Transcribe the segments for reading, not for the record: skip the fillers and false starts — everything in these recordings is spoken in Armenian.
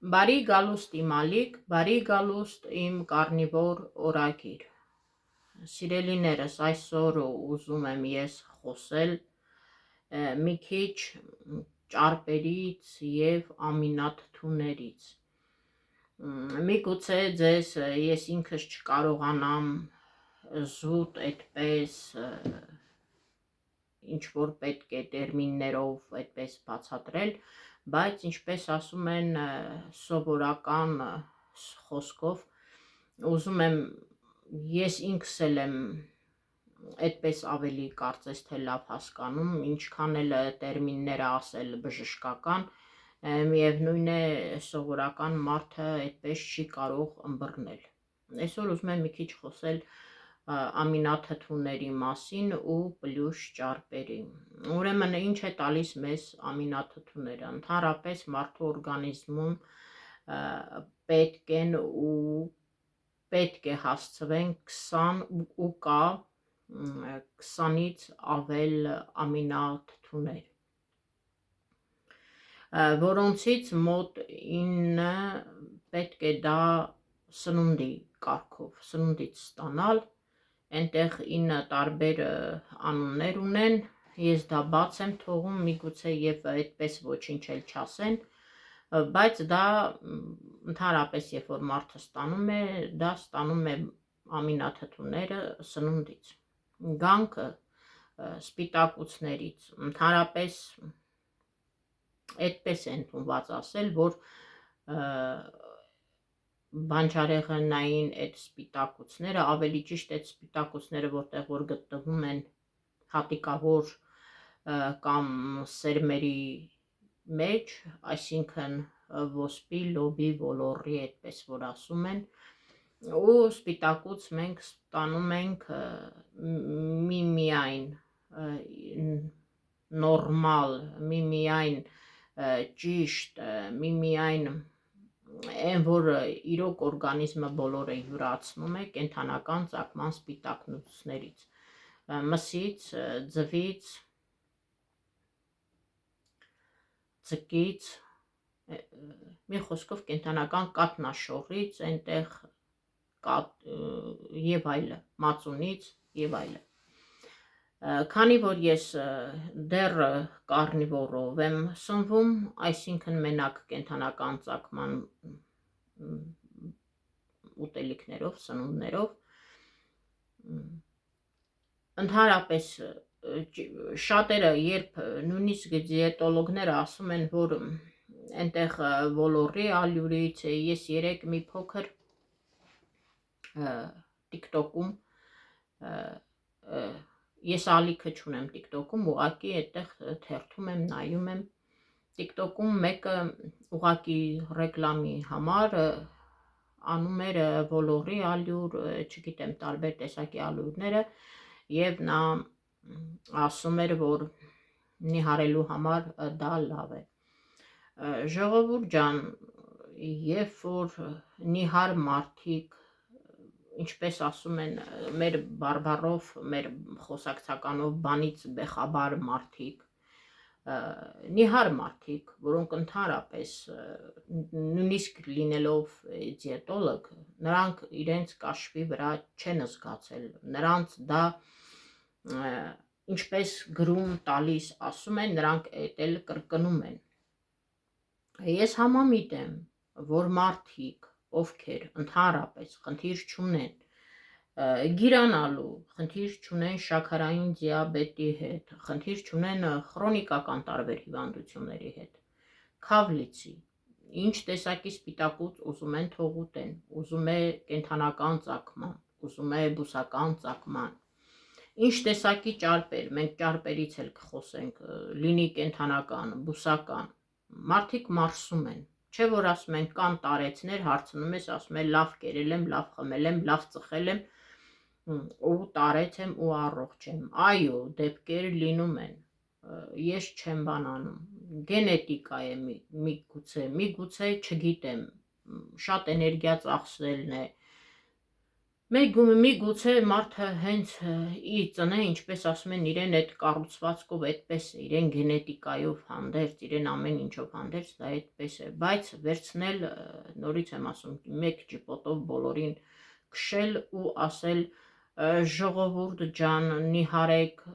Բարի գալուստ իմ ալիք, բարի գալուստ իմ կարնիվոր օրագիր։ Սիրելիներս, այսօր ուզում եմ ես խոսել մի քիչ ճարպերից և ամինաթթուներից։ Միգուցե ձեզ ես ինքս չկարողանամ զուտ այդպես ինչ-որ պետք է տերմիններով այդպես բացատրել, բայց ինչպես ասում են սովորական խոսքով, ուզում եմ, ես ինքս էլ եմ այդպես ավելի կարծես թե լավ հասկանում, ինչքան էլ տերմինները ասել բժշկական, միևնույն է սովորական մարդը այդպես չի կարող ըմբռնել։ Այսօր ուզում եմ մի քիչ խոսել ամինաթթուների մասին ու պլյուս ճարպերի։ Ուրեմն ինչ է տալիս մեզ ամինաթթուները։ Ընդհանրապես մարդու օրգանիզմում պետք են ու պետք է հասցվեն 20 ու կա 20-ից ավել ամինաթթուներ, որոնցից մոտ 9 պետք է դա սնունդի կարգով, սնունդից ստանալ, այնտեղ 9 տարբեր անուններ ունեն, ես դա բաց եմ թողում, միգուցե և այդպես ոչինչ էլ չասեն, բայց դա ընդհանրապես երբ որ մարդը ստանում է, դա ստանում է ամինաթթուները սնունդից, գանքը սպիտակուցներից, ընդհանրապես այդպես է ընդունված ասել, որ բանջարեղենային այդ սպիտակուցները, ավելի ճիշտ այդ սպիտակուցները, որտեղ որ գտնվում են հատիկավոր կամ սերմերի մեջ, այսինքն ոսպի, լոբի, ոլորի, այդպես որ ասում են, ու սպիտակուց մենք ստանում ենք միմիայն նորմալ, միմիայն ճիշտ, միմիայն այն, որ իրոք օրգանիզմը բոլորը յուրացնում է կենդանական ծագման սպիտակուցներից, մսից, ձվից, ձկից, մի խոսքով կենդանական կաթնաշոռից, այնտեղ և այլը, մածունից և այլը։ Քանի որ ես դեռ կարնիվորով եմ սնվում, այսինքն մենակ կենդանական ծագման ուտելիքներով, սնունդներով, ընդհանրապես շատերը, երբ նույնիսկ դիետոլոգները ասում են, որ այնտեղ ոլորի ալյուրից, ես երեկ մի փոքր TikTok-ում, ես ալիքը չունեմ TikTok-ում, ուղղակի այդտեղ թերթում եմ, նայում եմ, TikTok-ում մեկը ուղղակի ռեկլամի համար անում էր ոլորի ալյուր, չգիտեմ, տարբեր տեսակի ալյուրները, և նա ասում էր, որ նիհարելու համար դա լավ է։ Ժողովուրդ ջան, երբ որ նիհար մարդիկ, ինչպես ասում են մեր բարբառով, մեր խոսակցականով բանից բեխաբար մարդիկ, նիհար մարդիկ, որոնք ընդհանրապես նույնիսկ լինելով դիետոլոգ, նրանք իրենց կաշվի վրա չեն զգացել, նրանց դա ինչպես գրում տալիս ասում են, նրանք էդ էլ կրկնում են։ Ես համամիտ եմ, որ մարդիկ, ովքեր ընդհանրապես խնդիր չունեն գիրանալու, խնդիր չունեն շաքարային դիաբետի հետ, խնդիր չունեն քրոնիկական տարբեր հիվանդությունների հետ, քավ լիցի, ինչ տեսակի սպիտակուց ուզում են թող ուտեն, ուզում է կենդանական ծագման, ուզում է բուսական ծագման, ինչ տեսակի ճարպեր, մենք ճարպերից էլ կխոսենք, լինի կենդանական, բուսական, մարդիկ մարսում են, չէ որ ասում են կան տարեցներ, հարցնում ես, ասում են լավ կերել եմ, լավ խմել եմ, լավ ծխել եմ, ու տարեց եմ ու առողջ եմ, այո, դեպքեր լինում են, ես չեմ բանանում, գենետիկա է միգուցե, չգիտեմ, շատ էներգիա ծախսելն է, Միգուցե մարդը հենց իր ծնե, ինչպես ասում են, իրեն այդ կառուցվածքով այդպես է, իրեն գենետիկայով հանդերձ, իրեն ամեն ինչով հանդերձ, դա այդպես է, բայց վերցնել, նորից եմ ասում, մեկ ճիպոտով բոլորին քշել ու ասել ժողովուրդ ջան, նիհարեք,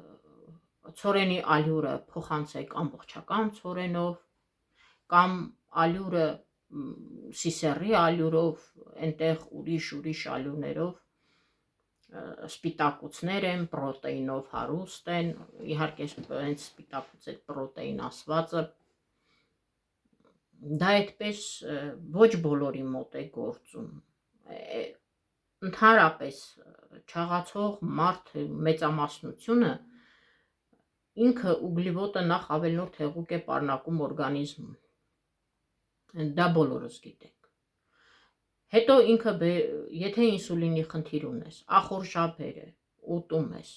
ցորենի ալյուրը փոխանցեք ամբողջական ցորենով, կամ ալյուրը սիսեռի ալյուրով, այնտեղ ուրիշ ալյուրներով սպիտակուցներ են, պրոտեինով հարուստ են, իհարկե հենց սպիտակուց այդ պրոտեին ասվածը, դա այդպես ոչ բոլորի մոտ է գործում, ընդհանրապես չաղացող մարդը մեծամասնությունը ինքը ուգլիվոտը նախ ավելնորդ հեղուկ է պարունակում օրգանիզմում, դա բոլորս գիտենք, հետո ինքը եթե ինսուլինի խնդիր ունես, ախորժաբեր է, ուտում ես,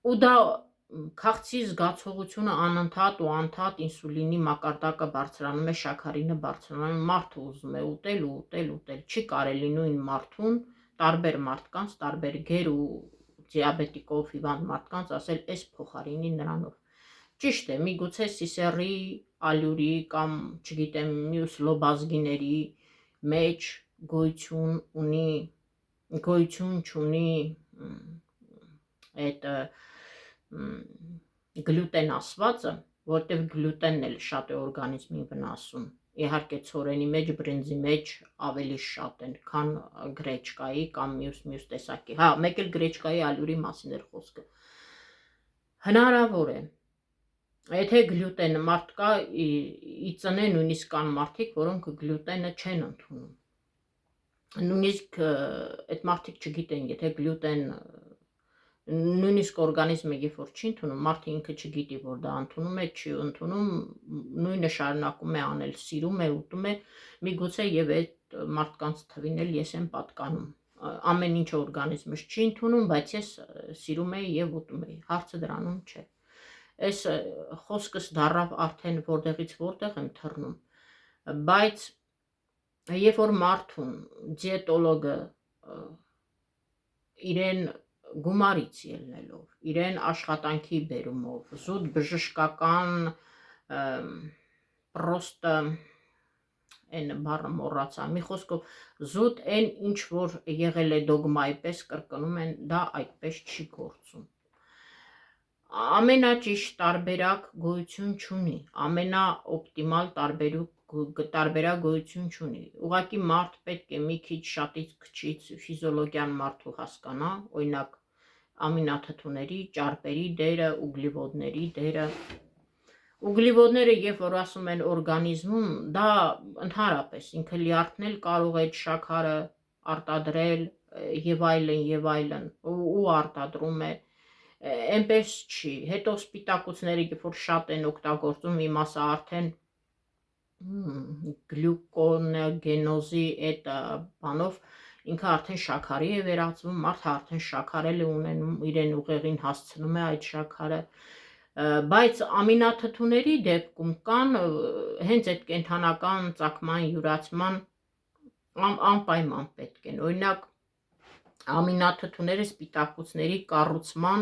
ու դա քաղցի զգացողությունը անընդհատ ու անդադ ինսուլինի մակարդակը բարձրանում է, շաքարինը բարձրանում է, մարդը ուզում է ուտել, չի կարելի նույն մարդուն, տարբեր մարդկանց, տարբեր գեր ու դիաբետիկով հիվանդ մարդկանց ասել, այս փոխարինի նրանով, ճիշտ է, միգուցե սիսեռի ալյուրի կամ չգիտեմ մյուս լոբազգիների մեջ գոյություն չունի այդ գլյուտեն ասվածը, որտեղ գլյուտենն էլ շատ է օրգանիզմին վնասում, իհարկե ցորենի մեջ, բրինձի մեջ ավելի շատ են, քան գրեչկայի կամ մյուս տեսակի, մեկ էլ գրեչկայի ալյուրի մասին էր խոսքը, հնարավոր է, եթե գլյուտենը մարդ կա, ի ծնե նույնիսկ կան մարդիկ, որոնք գլյուտենը չեն ընդունում, նույնիսկ այդ մարդիկ չգիտեն, եթե գլյուտեն նույնիսկ օրգանիզմը երբ որ չի ընդունում, մարդը ինքը չգիտի, որ դա ընդունում է, չի ընդունում, նույնը շարունակում է անել, սիրում է, ուտում է, միգուցե եւ այդ մարդկանց թվին էլ ես եմ պատկանում, ամեն ինչ օրգանիզմս չի ընդունում, բայց ես սիրում եի եւ ուտում եի, հարցը դրանում չէ, այս խոսքս դառավ արդեն որտեղից որտեղ եմ թռնում, բայց երբ որ մարդուն դիետոլոգը իրեն գումարից ելնելով, իրեն աշխատանքի բերումով, զուտ բժշկական պրոստը այն բառը մոռացա, մի խոսքով զուտ այն ինչ որ եղել է դոգմայի պես կրկնում են, դա այդպես չի գործում։ Ամենաճիշտ տարբերակ գոյություն չունի, ամենաօպտիմալ տարբերակ գոյություն չունի, ուղղակի մարդ պետք է մի քիչ շատից քչից ֆիզիոլոգիան մարդու հասկանա, օրինակ ամինաթթուների, ճարպերի դերը, ուգլիվոդների դերը, ուգլիվոդները երբ որ ասում են օրգանիզմում, դա ընդհանրապես ինքը լյարդնել կարող է շաքարը արտադրել եւ այլն, ու արտադրում է, այնպես չի, հետո սպիտակուցները երբ որ շատ են օգտագործում, մի մասը արդեն գլյուկոնեգենոզի այդ բանով ինքը արդեն շաքարի է վերածվում, մարդը արդեն շաքարել է ունենում, իրեն ուղեղին հասցնում է այդ շաքարը, բայց ամինաթթուների դեպքում կան հենց այդ կենդանական ծագման յուրացման անպայման պետք են, օրինակ ամինաթթուները սպիտակուցների կառուցման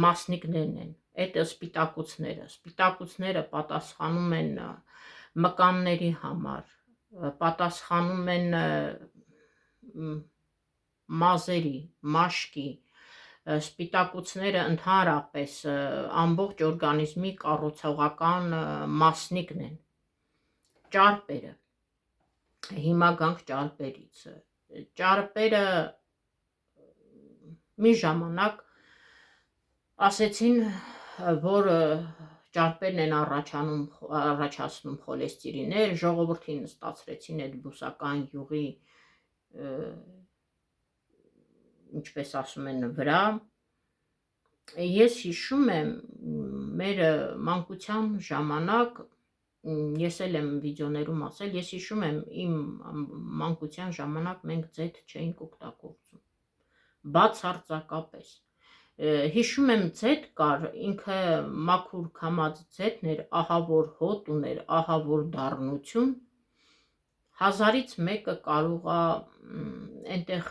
մասնիկներն են, այդ սպիտակուցները պատասխանում են մկանների համար, պատասխանում են մազերի, մաշկի, սպիտակուցները ընդհանրապես ամբողջ օրգանիզմի կառուցողական մասնիկն են, ճարպերը, հիմա գանք ճարպերից, ճարպերը մի ժամանակ ասեցին, որ ճարպերն են առաջացնում խոլեստերիններ, ժողովրդին ստացրեցին այդ բուսական յուղի, ինչպես ասում են վրա, ես հիշում եմ մեր մանկության ժամանակ, ես էլ եմ վիդեոներում ասել, ես հիշում եմ իմ մանկության ժամանակ մենք ձեթ չէինք օգտագործում, բացարձակապես, հիշում եմ ձեթ կար, ինքը մաքուր քամած ձեթն էր, ահա որ հոտ ուներ, ահա որ դառնություն, 1000-ից մեկը կարող է այնտեղ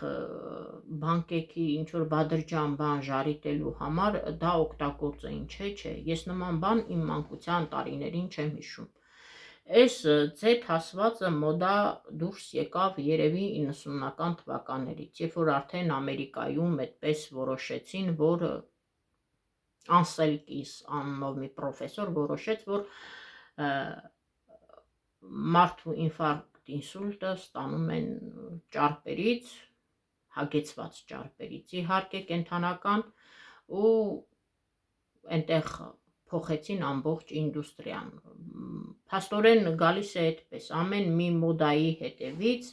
բանկեքի ինչ-որ բادرջան բան ժարիտելու համար դա օգտագործեին, չէ, ես նման բան իմ մանկության տարիներին չեմ հիշում։ Այս Z հասվածը մոդա դուրս եկավ երևի 90-ական թվականներից, երբ որ արդեն Ամերիկայում այդպես որոշեցին, որ Անսելկիս անունով մի պրոֆեսոր որոշեց, որ մարդու ինֆարկտ ինսուլտը ստանում են ճարպերից, հագեցված ճարպերից, իհարկե կենթանական, ու այնտեղ փոխեցին ամբողջ ինդուստրիան։ Փաստորեն գալիս է այդպես, ամեն մի մոդայի հետևից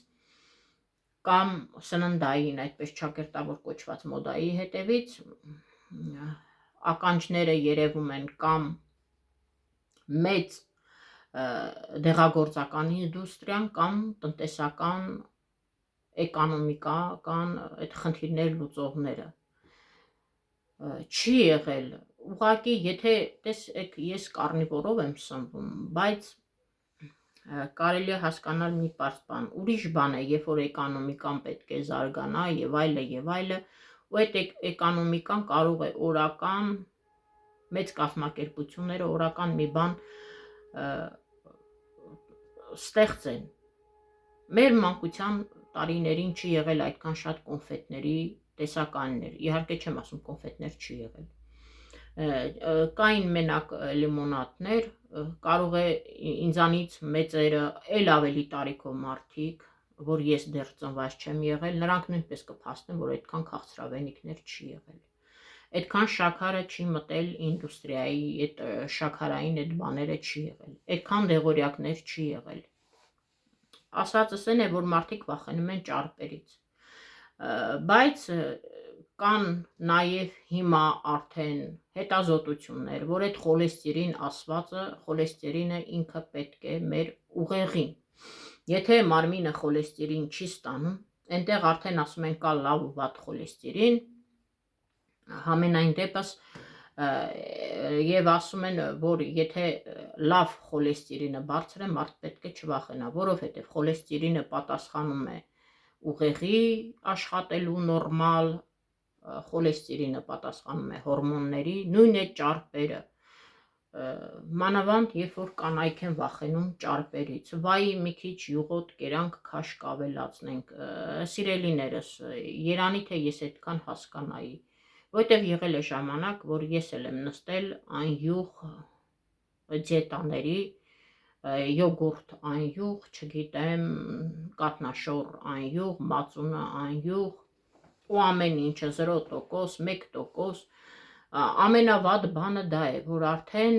կամ սննդային, այդպես ճակերտավոր կոչված մոդայի հետևից ականջները երևում են կամ մեծ դեղագործական ինդուստրիան կամ տնտեսական էկոնոմիկական այդ խնդիրներ լուծողները։ Չի եղել, ուղղակի եթե տեսեք, ես կարնիվորով եմ սնվում, բայց կարելի է հասկանալ մի պարզ բան, ուրիշ բան է, երբ որ էկոնոմիկան պետք է զարգանա եւ այլը, ու այդ էկոնոմիկան կարող է օրական մեծ կազմակերպությունները օրական մի բան ստեղծեն։ Մեր մանկության տարիներին չի եղել այդքան շատ կոնֆետների տեսականներ, իհարկե չեմ ասում կոնֆետներ չի եղել, կային մենակ լիմոնադներ, կարող է ինձանից մեծերը էլ ավելի տարիքով մարդիկ, որ ես դեռ ծնված չեմ եղել, նրանք նույնպես կփաստեն, որ այդքան քաղցրավենիքներ չի եղել, այդքան շաքարը չի մտել ինդուստրիայի, այդ շաքարային այդ բաները չի եղել, այդքան դեղորյակներ չի եղել։ Ասածս այն է, որ մարդիկ վախենում են ճարպերից, բայց կան նաև հիմա արդեն հետազոտություններ, որ այդ խոլեստերին ասվածը, խոլեստերինը ինքը պետք է մեր ուղեղին, եթե մարմինը խոլեստերին չի ստանում, այնտեղ արդեն ասում են կա լավ ու վատ խոլեստերին, համենայն դեպս եւ ասում են, որ եթե լավ խոլեստերինը բարձր է, մարդ պետք է չվախենա, որովհետեւ խոլեստերինը պատասխանում է ուղեղի աշխատելու նորմալ, խոլեստերինը պատասխանում է հորմոնների, նույն է ճարպերը, մանավանդ երբ որ կանայք են վախենում ճարպերից, վայ մի քիչ յուղոտ կերանք քաշ կավելացնենք, սիրելիներս, երանի թե ես այդքան հասկանայի, որտեղ եղել է ժամանակ, որ ես էլ եմ նստել անյուղ դիետաների, յոգուրտ անյուղ, չգիտեմ, կատնաշոր անյուղ, մածունը անյուղ, ու ամեն ինչը 0%, 1%, ամենավատ բանը դա է, որ արդեն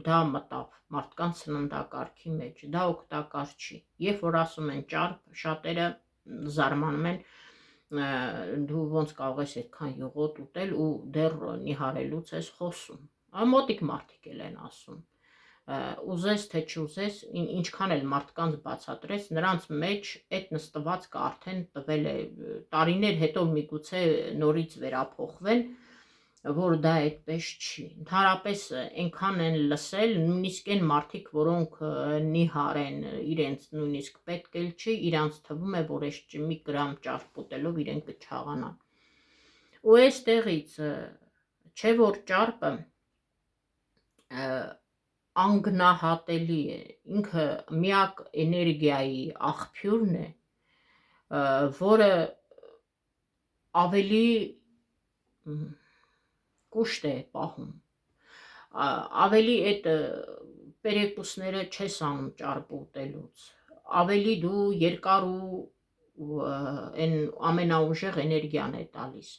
դա մտավ մարդկանց սննդակարգի մեջ, դա օգտակար չի, երբ որ ասում են ճարպ, շատերը զարմանում են, դու ոնց կարող ես այդքան յուղոտ ուտել ու դեռ նիհարելուց ես խոսում, մոտիկ մարդիկ էլ են ասում, ուզես թե չուզես, ինչքան էլ մարդկանց բացատրես, նրանց մեջ այդ նստվածքը արդեն տվել է, տարիներ հետո միգուցե նորից վերափոխվեն, որ դա այդպես չի, ընդհանրապես այնքան են լսել, նույնիսկ այն մարդիկ, որոնք նիհար են, իրենց նույնիսկ պետք էլ չի, իրանց թվում է, որ այս մի գրամ ճարպ ուտելով իրենք կչաղանան, ու այստեղից չէ որ ճարպը անգնահատելի է, ինքը միակ էներգիայի աղբյուրն է, որը ավելի կուշտ է պահում, ավելի այդ պերեկուսները չես անում ճարպ ուտելուց, ավելի դու երկար ու այն ամենաուժեղ էներգիան է տալիս,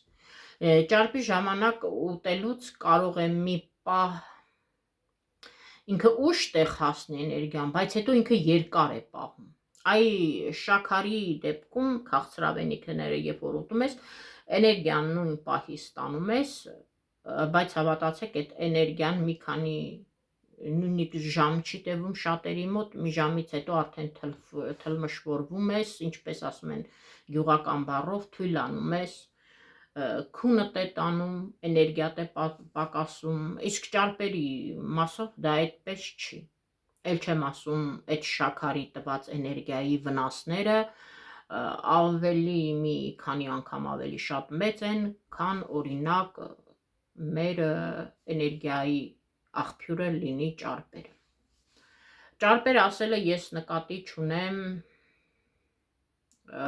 ճարպի ժամանակ ուտելուց կարող է մի պահ ինքը ուշ տեղ հասնի էներգիան, բայց հետո ինքը երկար է պահում, այ շաքարի դեպքում քաղցրավենիքները երբ որ ուտում ես, էներգիան նույն պահի ստանում ես, բայց հավատացեք այդ էներգիան մի քանի նույնիսկ ժամ չի տևում շատերի մոտ, մի ժամից հետո արդեն թլմշվորվում ես, ինչպես ասում են գյուղական բառով, թույլանում ես, քունդ է տանում, էներգիատ է պակասում, իսկ ճարպերի մասով դա այդպես չի, էլ չեմ ասում այդ շաքարի տված էներգիայի վնասները ավելի մի քանի անգամ ավելի շատ մեծ են, քան օրինակ մեր էներգիայի աղբյուրը լինի ճարպերը։ Ճարպեր ասելը ես նկատի չունեմ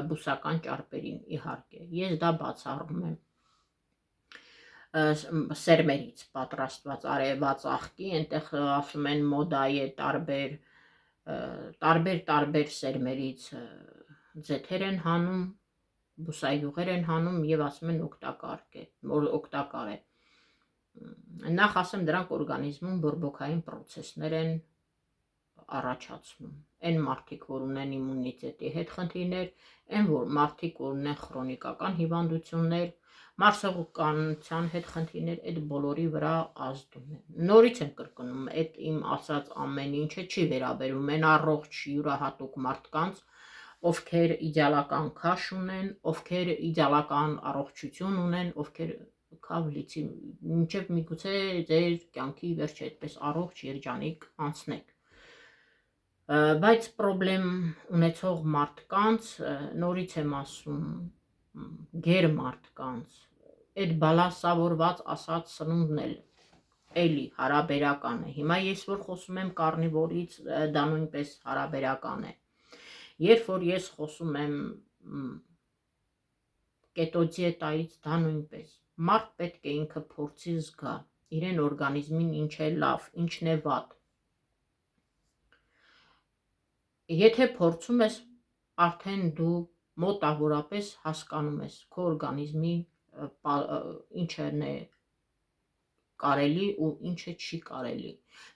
բուսական ճարպերին, իհարկե, ես դա բացառում եմ սերմերից պատրաստված արևված աղքի, այնտեղ ասում են մոդայի է տարբեր սերմերից ձեթեր են հանում, բուսայուղեր են հանում եւ ասում են օգտակար է։ Նախ ասեմ, դրանք օրգանիզմում բորբոքային պրոցեսներ են առաջացնում։ Այն մարդիկ, որ ունեն իմունիտետի հետ խնդիրներ, այն որ մարդիկ, որ ունեն քրոնիկական հիվանդություններ, մարսողականության հետ խնդիրներ, այդ բոլորի վրա ազդում է։ Նորից եմ կրկնում, այդ իմ ասած ամեն ինչը չի վերաբերում այն առողջ յուրահատուկ մարդկանց, ովքեր իդեալական քաշ ունեն, ովքեր իդեալական առողջություն ունեն, ովքեր քավլիցի մինչև միգուցե ձեր կյանքի վերջը այդպես առողջ երջանիկ անցնեք։ Բայց պրոբլեմ ունեցող մարդկանց, նորից եմ ասում, գեր մարդկանց, այդ բալասավորված ասած սնունդն էլ էլի հարաբերական է։ Հիմա ես որ խոսում եմ կարնիվորից, դա նույնպես հարաբերական է։ Երբ որ ես խոսում եմ կետո դիետայից, դա նույնպես։ Մարդ պետք է ինքը փորձի զգա իրեն օրգանիզմին ինչ է լավ, ինչն է վատ։ Եթե փորձում ես, արդեն դու մոտավորապես հասկանում ես քո օրգանիզմի ինչն է կարելի ու ինչը չի կարելի։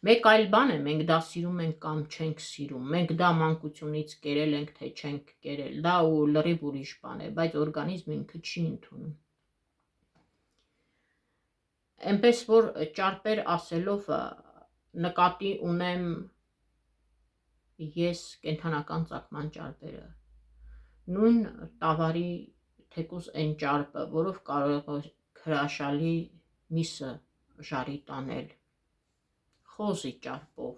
Մեկ այլ բան է, մենք դա սիրում ենք կամ չենք սիրում, մենք դա մանկությունից կերել ենք, թե չենք կերել, դա ու լրիվ ուրիշ բան է, բայց օրգանիզմը ինքը չի ընդունում։ Այնպես որ ճարպեր ասելով նկատի ունեմ ես կենդանական ծագման ճարպերը, նույն տավարի թեկուզ այն ճարպը, որով կարող է հրաշալի միսը ժարի տանել, խոզի ճարպով։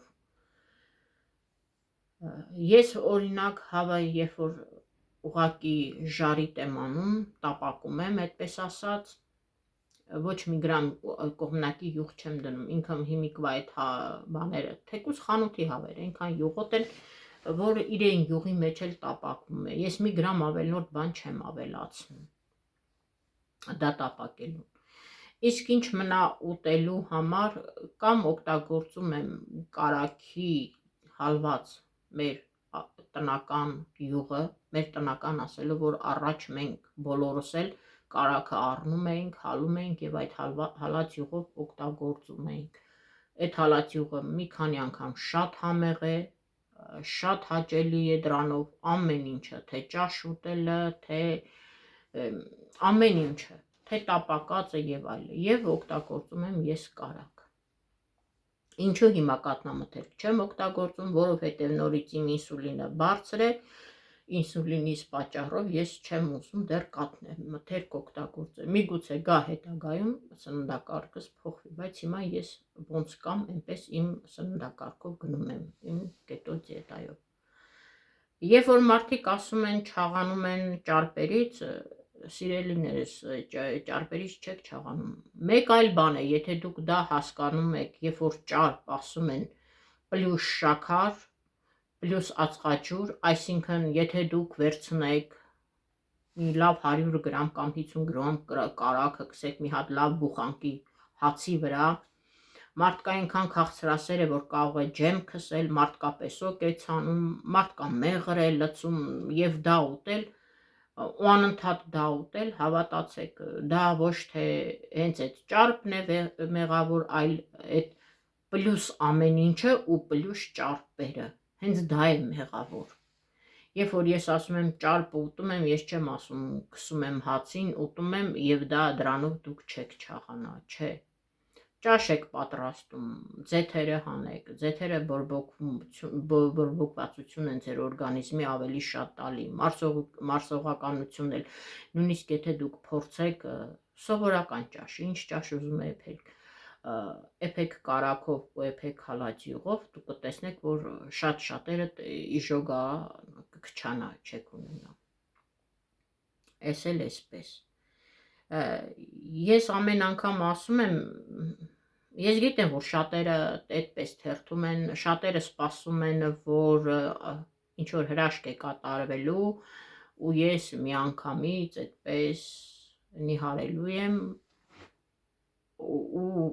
Ես օրինակ հավայի, երբ որ ուղակի ժարիտ եմ անում, տապակում եմ, այդպես ասած, ոչ մի գրամ կողմնակի յուղ չեմ դնում, ինքը հիմիկվա այդ բաները, թեկուզ խանութի հավեր, այնքան յուղոտ են, որ իրեն յուղի մեջ էլ տապակվում է։ Ես մի գրամ ավելորդ բան չեմ ավելացնում դա տապակելու։ Իսկ ինչ մնա ուտելու համար, կամ օգտագործում եմ կարագի հալված մեր տնական յուղը, մեր տնական ասելով, որ առաջ մենք բոլորս էլ կարագը առնում էինք, հալում էինք եւ այդ հալած յուղով օգտագործում էինք։ Այդ հալած յուղը մի քանի անգամ շատ համեղ է, շատ հաճելի է դրանով ամեն ինչը, թե ճաշ ուտելը, թե ամեն ինչը, թե տապակածը եւ այլն, եւ օգտագործում եմ ես կարագ։ Ինչու հիմա կատնամթերք չեմ օգտագործում, որովհետեւ նորից իմ ինսուլինը բարձր է, ինսուլինից պատճառով ես չեմ ուզում դեռ կատնամթերք օգտագործել։ Միգուցե գա հետագայում սննդակարգս փոխվի, բայց հիմա ես ոնց կամ այնպես իմ սննդակարգով գնում եմ, իմ կետո դիետայով։ Երբ որ մարդիկ ասում են չաղանում են ճարպերից, սիրելիներս, ճարպերից չեք չաղանում։ Մեկ այլ բան է, եթե դուք դա հասկանում եք, երբ որ ճարպ ասում են պլյուս շաքար, պլյուս ածխաջուր, այսինքն եթե դուք վերցնեք մի լավ 100 գրամ կամ 50 գրամ կարագ հքսեք մի հատ լավ բուխանքի հացի վրա, մարդկա այնքան քաղցրասեր է, որ կարող է ջեմ քսել, մարդկա պեսոկ է ցանում, մարդկա մեղր է լցում եւ դա ուտել, ու անընդհատ դա ուտել, հավատացեք, դա ոչ թե հենց այդ ճարպն է մեղավոր, այլ այդ պլյուս ամեն ինչը ու պլյուս ճարպերը, հենց դա է մեղավոր։ Երբ որ ես ասում եմ ճարպը ուտում եմ, ես չեմ ասում քսում եմ հացին, ուտում եմ եւ դա դրանով դուք չեք չաղանա, չէ։ Ճաշ եք պատրաստում, ձեթերը հանեք, ձեթերը բորբոքվածություն են ձեր օրգանիզմի ավելի շատ տալի, մարսողականություն էլ, նույնիսկ եթե դուք փորձեք սովորական ճաշ, ինչ ճաշ ուզում եք, էփեք կարակով ու էփեք հալաջյուղով դուք կտեսնեք, որ շատ շատերը իժոգա կքչանա չեք ունենա։ Էս էլ էսպես։ Ես ամեն անգամ ասում եմ, ես գիտեմ, որ շատերը այդպես թերթում են, շատերը սպասում են, որ ինչ որ հրաշք է կատարվելու ու ես միանգամից այդպես նիհարելու եմ ու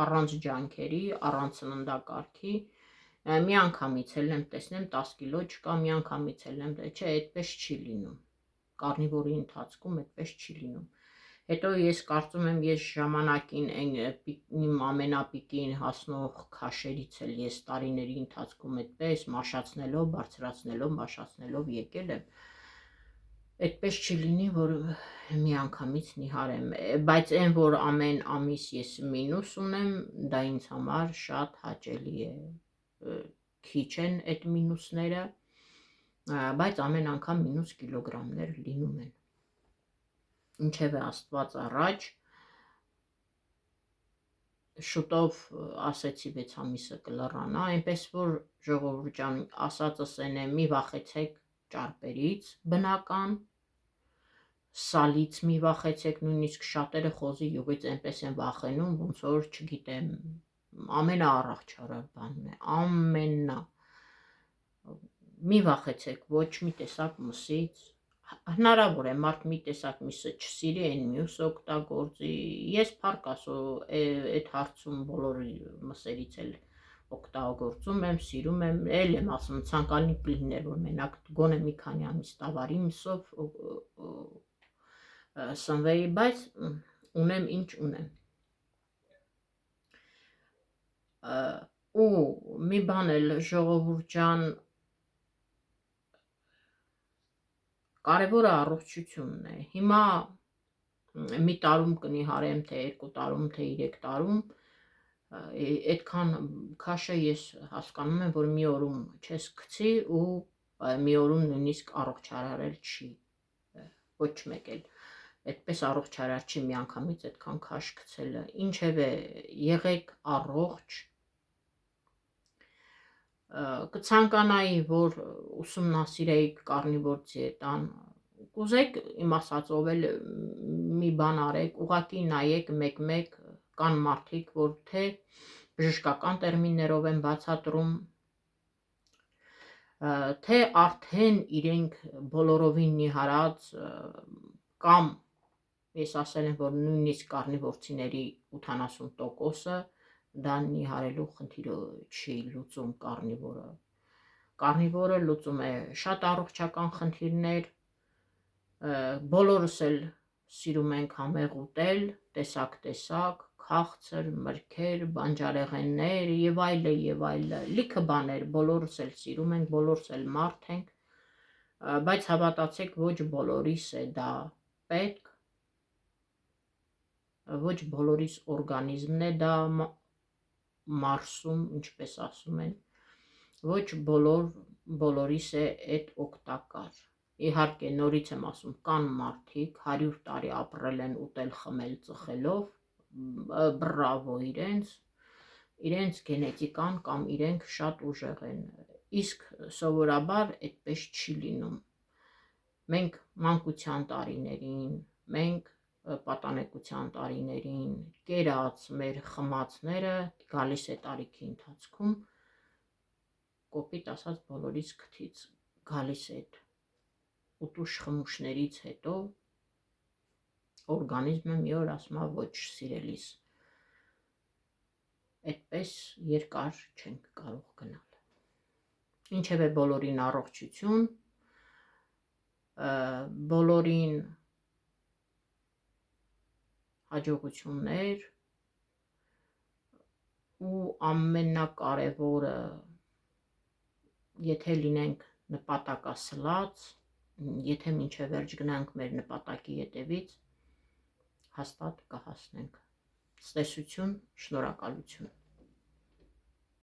առանց ջանքերի, առանց սննդակարգի, միանգամից ելնեմ տեսնեմ 10 կիլո չկա, միանգամից ելնեմ, չէ, այդպես չի լինում, կարնիվորի ընթացքում այդպես չի լինում, հետո ես կարծում եմ ես ժամանակին իմ ամենապիկին հասնող քաշերից էլ ես տարիների ընթացքում այդպես մաշացնելով, բարձրացնելով, մաշացնելով եկել եմ, այդպես չի լինի, որ միանգամից նիհարեմ, բայց այն, որ ամեն ամիս ես մինուս ունեմ, դա ինձ համար շատ հաճելի է, քիչ են այդ մինուսները, բայց ամեն անգամ մինուս կիլոգրամներ լինում են, ինչև է Աստված առաջ, շուտով ասեցի 6 ամիսը կլռանա, այնպես որ ժողովուրդ ջան, ասածս են է, մի վախեցեք ճարպերից բնական, սալից մի վախեցեք, նույնիսկ շատերը խոզի յուղից այնպես են վախենում, ոնց որ չգիտեմ, ամենաառողջարար բանն է, ամենա, մի վախեցեք ոչ մի տեսակ մսից, հնարավոր է մարդ մի տեսակ միսը չսիրի, այն մյուսը օգտագործի, ես փառք Աստծո այդ հարցում բոլոր մսերից էլ օգտագործում եմ, սիրում եմ, էլ եմ ասում, ցանկալի կլիներ, որ մենակ գոնե մի քանի ամիս տավարի մսով սնվեի, բայց ունեմ ինչ ունեմ, ու մի բան էլ ժողովուրդ ջան, կարևորը առողջությունն է, հիմա մի տարում կնիհարեմ, թե 2 տարում, թե 3 տարում, այդքան քաշը ես հասկանում եմ, որ մի օրում չես գցի ու մի օրում նույնիսկ առողջարարել չի, ոչ մեկ էլ, այդպես առողջարար չի միանգամից այդքան քաշ գցելը, ինչև է, եղեք առողջ, կցանկանայի, որ ուսումնասիրեիք կարնիվոր դիետան, կուզեք իմ ասածով էլ մի բան արեք, ուղղակի նայեք մեկ-մեկ, կան մարդիկ, որ թե բժշկական տերմիններով են բացատրում, թե արդեն իրենք բոլորովին նիհարած կամ ես ասել եմ, որ նույնիսկ կարնիվորցիների 80%-ը դա նիհարելու խնդիրը չի լուծում կարնիվորը, կարնիվորը լուծում է շատ առողջական խնդիրներ, բոլորս էլ սիրում ենք համեղ ուտել, տեսակ, քաղցր, մրգեր, բանջարեղեններ եւ այլը, լիքը բաներ, բոլորս էլ սիրում ենք, բոլորս էլ մարդ ենք, բայց հավատացեք, ոչ բոլորիս է դա պետք, ոչ բոլորիս օրգանիզմն է դա մարսում, ինչպես ասում են, ոչ բոլորիս է այդ օգտակար, իհարկե նորից եմ ասում, կան մարդիկ 100 տարի ապրել են ուտել, խմել, ծխելով, բրավո իրենց գենետիկան կամ իրենք շատ ուժեղ են, իսկ սովորաբար այդպես չի լինում, մենք մանկության տարիներին, մենք պատանեկության տարիներին, կերած մեր խմածները գալիս է տարիքի ընթացքում, կոպիտ ասած բոլորիս քթից գալիս է այդ ուտուշ խմուշներից հետո, օրգանիզմը մի օր ասում է ոչ սիրելիս, այդպես երկար չենք կարող գնալ, ինչև է բոլորին առողջություն, բոլորին հաջողություններ ու ամենակարևորը, եթե լինենք նպատակասլաց, եթե մինչև վերջ գնանք մեր նպատակի հետևից, հաստատ կհասնենք, ցտեսություն, շնորհակալություն։